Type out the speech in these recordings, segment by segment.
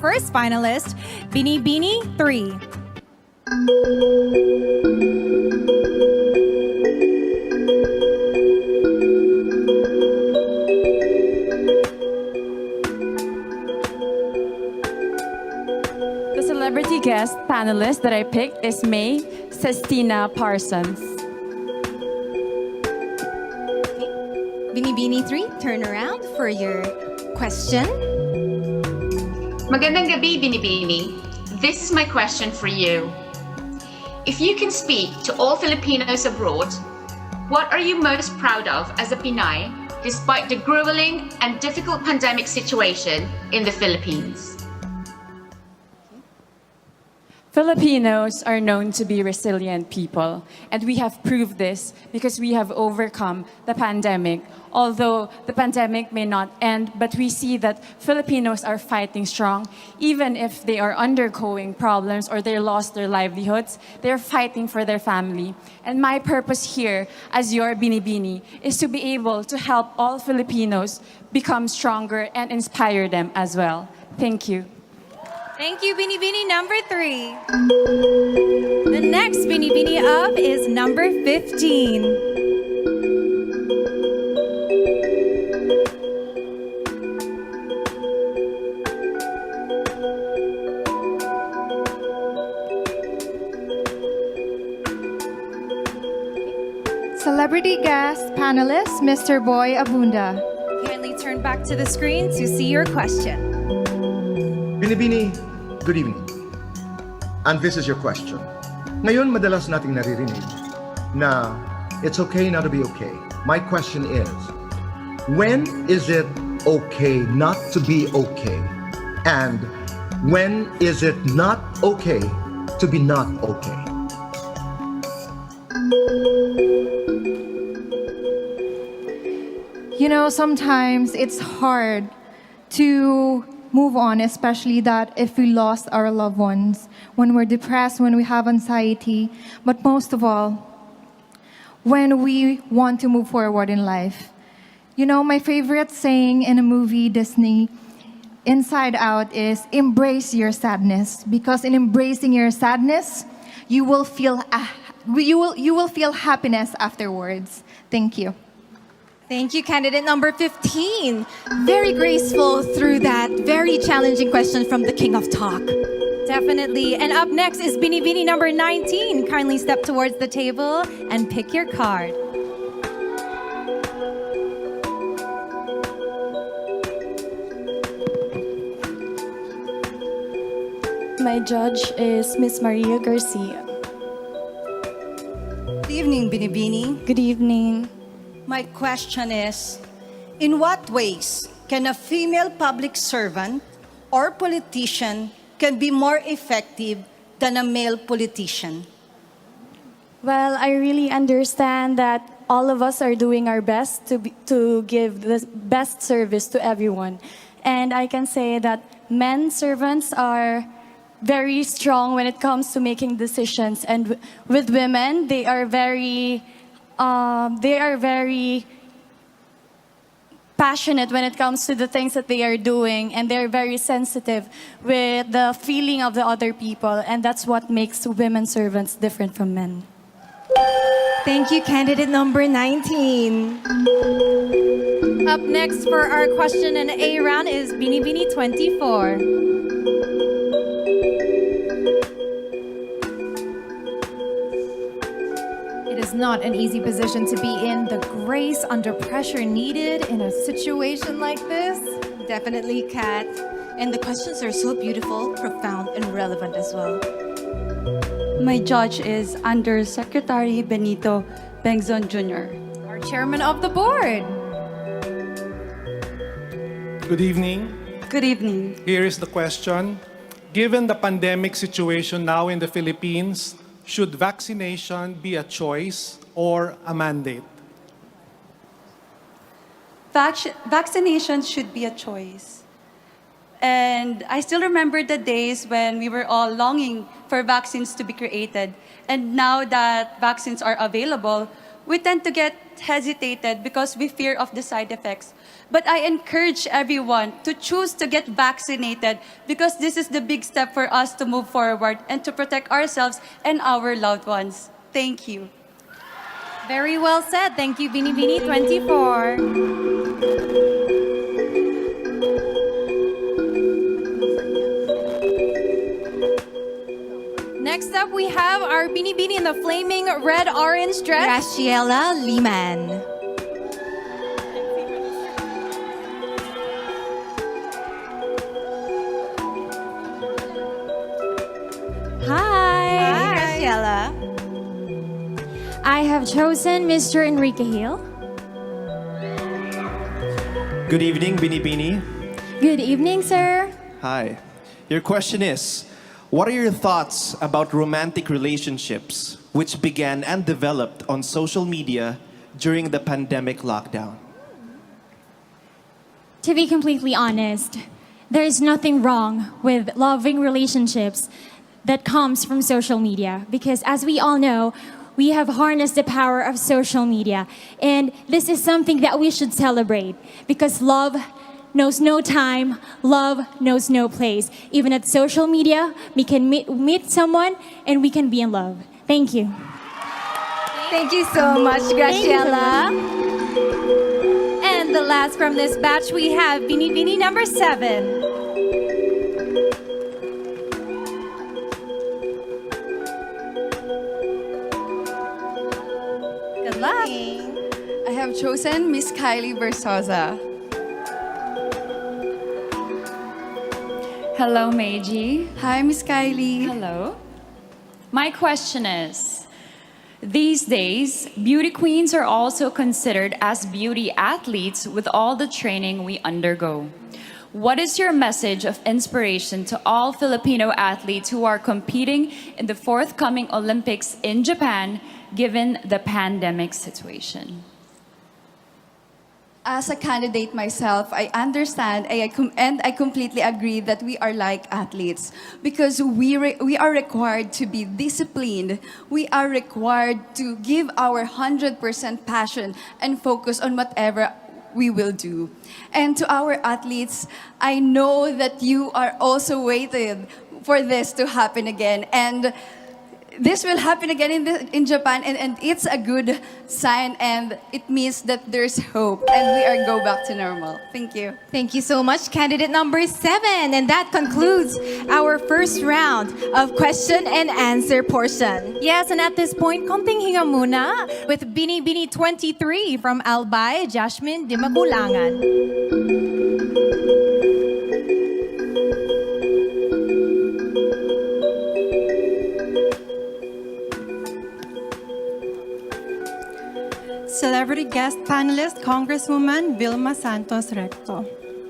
first finalist, Binibini 3. The celebrity guest panelist that I picked is Cestina Parsons. Binibini 3, turn around for your question. Magandang gabi, Binibini. This is my question for you. If you can speak to all Filipinos abroad, what are you most proud of as a Pinay, despite the grueling and difficult pandemic situation in the Philippines? Filipinos are known to be resilient people, and we have proved this because we have overcome the pandemic. Although the pandemic may not end, but we see that Filipinos are fighting strong. Even if they are undergoing problems or they lost their livelihoods, they're fighting for their family. And my purpose here as your Binibini is to be able to help all Filipinos become stronger and inspire them as well. Thank you. Thank you, Binibini number 3. The next Binibini up is number 15. Celebrity guest panelist, Mr. Boy Abunda. Kindly turn back to the screen to see your question. Binibini, good evening. And this is your question. Ngayon, madalas nating naririnig na it's okay not to be okay. My question is, when is it okay not to be okay? And when is it not okay to be not okay? You know, sometimes it's hard to move on, especially that if we lost our loved ones, when we're depressed, when we have anxiety, but most of all, when we want to move forward in life. You know, my favorite saying in a movie, Disney, Inside Out, is embrace your sadness, because in embracing your sadness, you will feel happiness afterwards. Thank you. Thank you, candidate number 15. Very graceful through that very challenging question from the King of Talk. Definitely. And up next is Binibini number 19. Kindly step towards the table and pick your card. My judge is Miss Mariah Garcia. Good evening, Binibini. Good evening. My question is, in what ways can a female public servant or politician can be more effective than a male politician? Well, I really understand that all of us are doing our best to give the best service to everyone. And I can say that men servants are very strong when it comes to making decisions. And with women, they are very passionate when it comes to the things that they are doing, and they're very sensitive with the feeling of the other people, and that's what makes women servants different from men. Thank you, candidate number 19. Up next for our question and A round is Binibini 24. It is not an easy position to be in. The grace under pressure needed in a situation like this. Definitely, Kat. And the questions are so beautiful, profound, and relevant as well. My judge is Undersecretary Benito Bengzon Jr. Our chairman of the board. Good evening. Good evening. Here is the question. Given the pandemic situation now in the Philippines, should vaccination be a choice or a mandate? Vaccination should be a choice. And I still remember the days when we were all longing for vaccines to be created. And now that vaccines are available, we tend to get hesitated because we fear of the side effects. But I encourage everyone to choose to get vaccinated because this is the big step for us to move forward and to protect ourselves and our loved ones. Thank you. Very well said. Thank you, Binibini 24. Next up, we have our Binibini in the flaming red-orange dress, Graciela Liman. Hi. Graciela. I have chosen Mr. Enrique Hill. Good evening, Binibini. Good evening, sir. Hi. Your question is, what are your thoughts about romantic relationships which began and developed on social media during the pandemic lockdown? To be completely honest, there is nothing wrong with loving relationships that comes from social media because as we all know, we have harnessed the power of social media. And this is something that we should celebrate because love knows no time, love knows no place. Even at social media, we can meet someone and we can be in love. Thank you. Thank you so much, Graciela. And the last from this batch, we have Binibini number 7. Good luck. I have chosen Miss Kylie Versosa. Hello, Meiji. Hi, Miss Kylie. Hello. My question is, these days, beauty queens are also considered as beauty athletes with all the training we undergo. What is your message of inspiration to all Filipino athletes who are competing in the forthcoming Olympics in Japan, given the pandemic situation? As a candidate myself, I understand and I completely agree that we are like athletes because we are required to be disciplined. We are required to give our 100% passion and focus on whatever we will do. And to our athletes, I know that you are also waiting for this to happen again. And this will happen again in Japan, and it's a good sign, and it means that there's hope, and we are go back to normal. Thank you. Thank you so much, candidate number 7. And that concludes our first round of question and answer portion. Yes, and at this point, konting hinga muna with Binibini 23 from Albay, Jasmine Di Magulangan. Celebrity guest panelist, Congresswoman Vilma Santos Recto.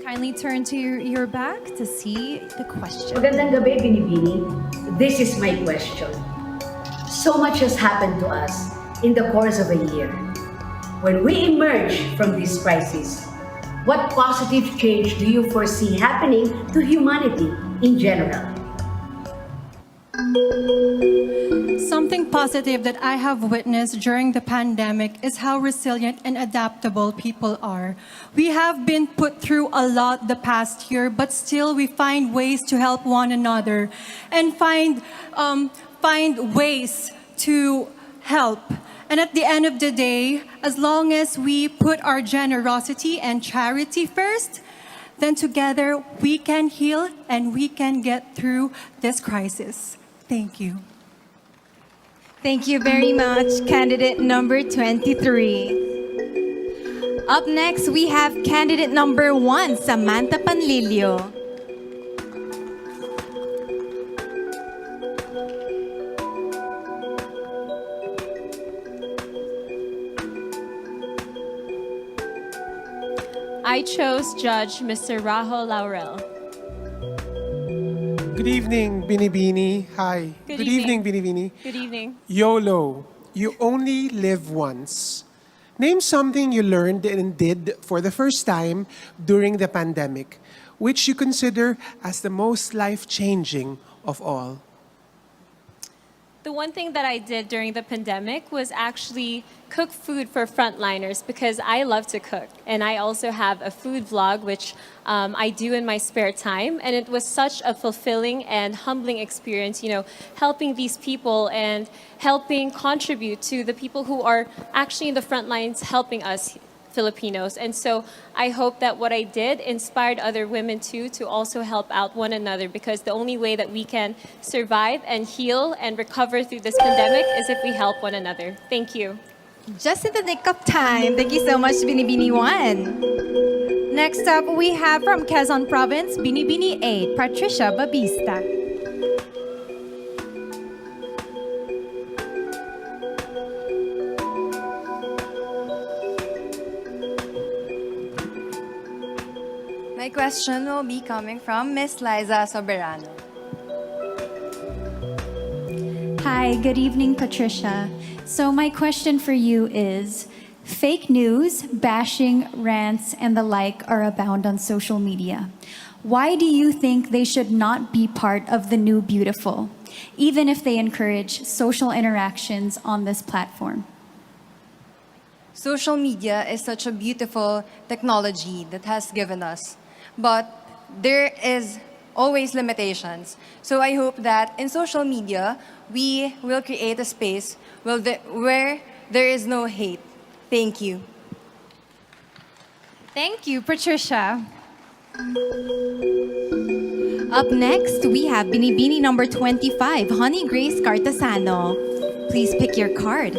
Kindly turn to your back to see the question. Magandang gabi, Binibini. This is my question. So much has happened to us in the course of a year. When we emerge from this crisis, what positive change do you foresee happening to humanity in general? Something positive that I have witnessed during the pandemic is how resilient and adaptable people are. We have been put through a lot the past year, but still we find ways to help one another and find ways to help. And at the end of the day, as long as we put our generosity and charity first, then together we can heal and we can get through this crisis. Thank you. Thank you very much, candidate number 23. Up next, we have candidate number 1, Samantha Panlilio. I chose Judge Mr. Rahul Laurel. Good evening, Binibini. Hi. Good evening, Binibini. Good evening. YOLO. You only live once. Name something you learned and did for the first time during the pandemic, which you consider as the most life-changing of all. The one thing that I did during the pandemic was actually cook food for frontliners because I love to cook. And I also have a food vlog, which I do in my spare time. And it was such a fulfilling and humbling experience, helping these people and helping contribute to the people who are actually in the front lines helping us Filipinos. And so I hope that what I did inspired other women too to also help out one another, because the only way that we can survive and heal and recover through this pandemic is if we help one another. Thank you. Just in the nick of time. Thank you so much, Binibini 1. Next up, we have from Quezon Province, Binibini 8, Patrizia Babista. My question will be coming from Miss Liza Soberano. Hi, good evening, Patricia. So my question for you is, fake news, bashing, rants, and the like are abound on social media. Why do you think they should not be part of the new beautiful, even if they encourage social interactions on this platform? Social media is such a beautiful technology that has given us, but there is always limitations. So I hope that in social media, we will create a space where there is no hate. Thank you. Thank you, Patricia. Up next, we have Binibini number 25, Honey Grace Cartasano. Please pick your card.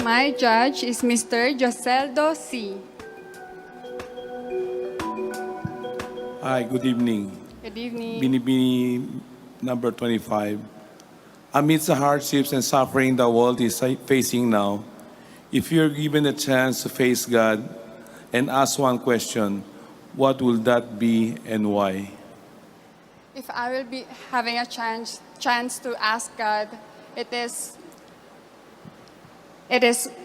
My judge is Mr. Joseldo C. Hi, good evening. Good evening. Binibini number 25. Amidst the hardships and suffering the world is facing now, if you're given a chance to face God and ask one question, what will that be and why? If I will be having a chance to ask God, it is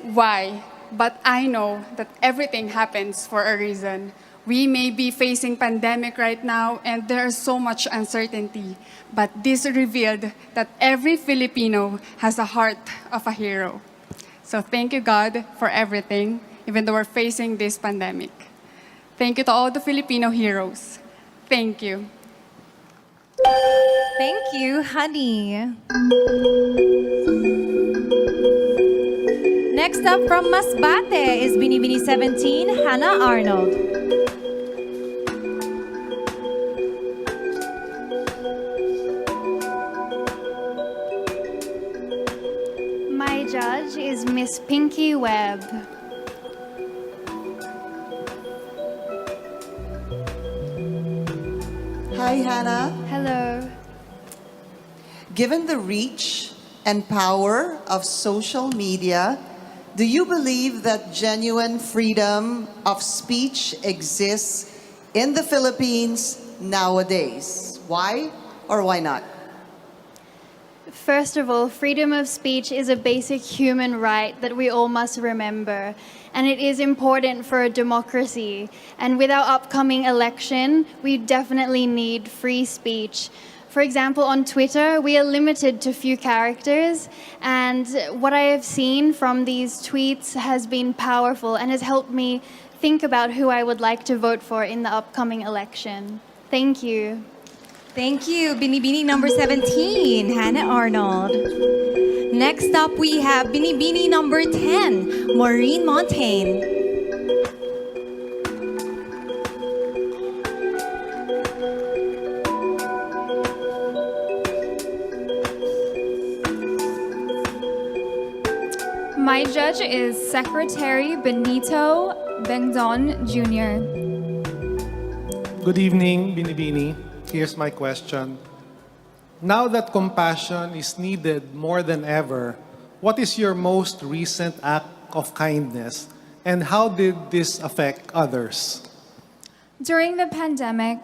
why. But I know that everything happens for a reason. We may be facing pandemic right now and there is so much uncertainty, but this revealed that every Filipino has a heart of a hero. So thank you, God, for everything, even though we're facing this pandemic. Thank you to all the Filipino heroes. Thank you. Thank you, honey. Next up from Masbate is Binibini 17, Hannah Arnold. My judge is Miss Pinky Webb. Hi, Hannah. Hello. Given the reach and power of social media, do you believe that genuine freedom of speech exists in the Philippines nowadays? Why or why not? First of all, freedom of speech is a basic human right that we all must remember. And it is important for a democracy. And with our upcoming election, we definitely need free speech. For example, on Twitter, we are limited to few characters. And what I have seen from these tweets has been powerful and has helped me think about who I would like to vote for in the upcoming election. Thank you. Thank you, Binibini number 17, Hannah Arnold. Next up, we have Binibini number 10, Maureen Montaigne. My judge is Secretary Benito Bengdon Jr. Good evening, Binibini. Here's my question. Now that compassion is needed more than ever, what is your most recent act of kindness, and how did this affect others? During the pandemic,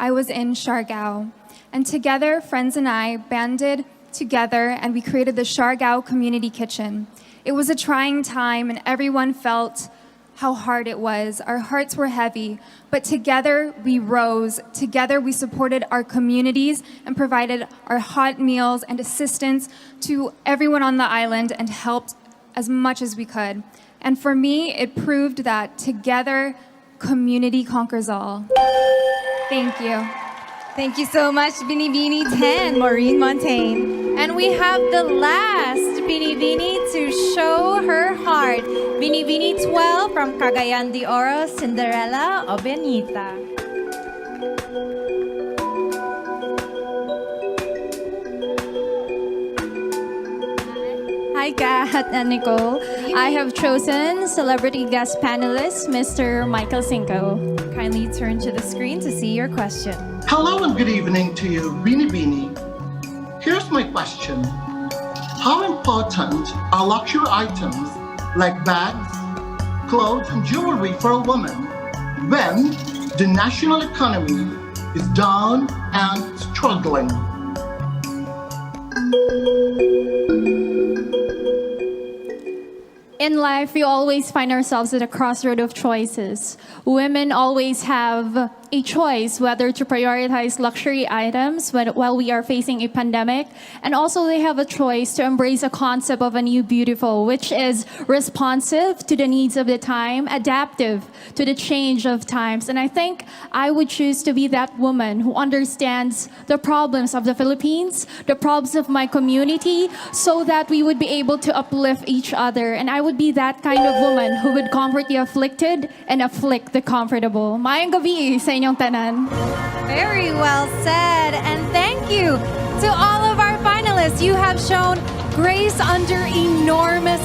I was in Siargao, and together, friends and I banded together and we created the Siargao Community Kitchen. It was a trying time and everyone felt how hard it was. Our hearts were heavy, but together we rose. Together we supported our communities and provided our hot meals and assistance to everyone on the island and helped as much as we could. And for me, it proved that together, community conquers all. Thank you. Thank you so much, Binibini 10, Maureen Montaigne. And we have the last Binibini to show her heart. Binibini 12 from Cagayan de Oro, Cinderella Obenita. Hi, Kat and Nicole. I have chosen celebrity guest panelist, Mr. Michael Cinco. Kindly turn to the screen to see your question. Hello and good evening to you, Binibini. Here's my question. How important are luxury items like bags, clothes, and jewelry for a woman when the national economy is down and struggling? In life, we always find ourselves at a crossroad of choices. Women always have a choice whether to prioritize luxury items while we are facing a pandemic, and also they have a choice to embrace a concept of a new beautiful, which is responsive to the needs of the time, adaptive to the change of times. And I think I would choose to be that woman who understands the problems of the Philippines, the problems of my community, so that we would be able to uplift each other. And I would be that kind of woman who would comfort the afflicted and afflict the comfortable. Maayong gabi sa inyong tanan. Very well said. And thank you to all of our finalists. You have shown grace under enormous